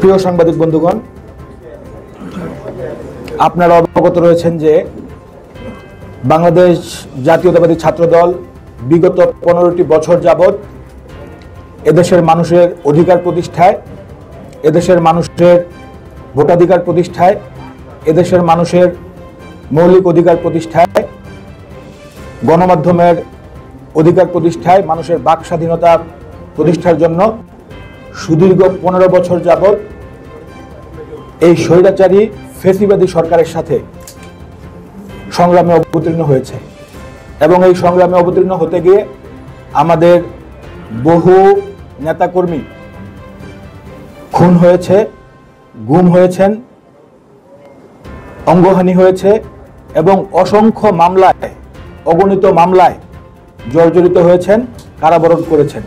প্রিয় সাংবাদিক বন্ধুগণ, আপনারা অবগত রয়েছেন যে বাংলাদেশ জাতীয়তাবাদী ছাত্রদল বিগত 15টি বছর যাবৎ এদেশের মানুষের অধিকার প্রতিষ্ঠায়, এদেশের মানুষের ভোটাধিকার প্রতিষ্ঠায়, এদেশের মানুষের মৌলিক অধিকার প্রতিষ্ঠায়, গণমাধ্যমের অধিকার প্রতিষ্ঠায়, মানুষের বাক স্বাধীনতা প্রতিষ্ঠার জন্য সুদীর্ঘ 15 বছর যাবৎ এই স্বৈরাচারী ফ্যাসিবাদী সরকারের সাথে সংগ্রামে অবতীর্ণ হয়েছে এবং এই সংগ্রামে অবতীর্ণ হতে গিয়ে আমাদের বহু নেতাকর্মী খুন হয়েছে, গুম হয়েছেন, অঙ্গহানি হয়েছে এবং অসংখ্য মামলায়, অগণিত মামলায় জর্জরিত হয়েছেন, কারাবরণ করেছেন।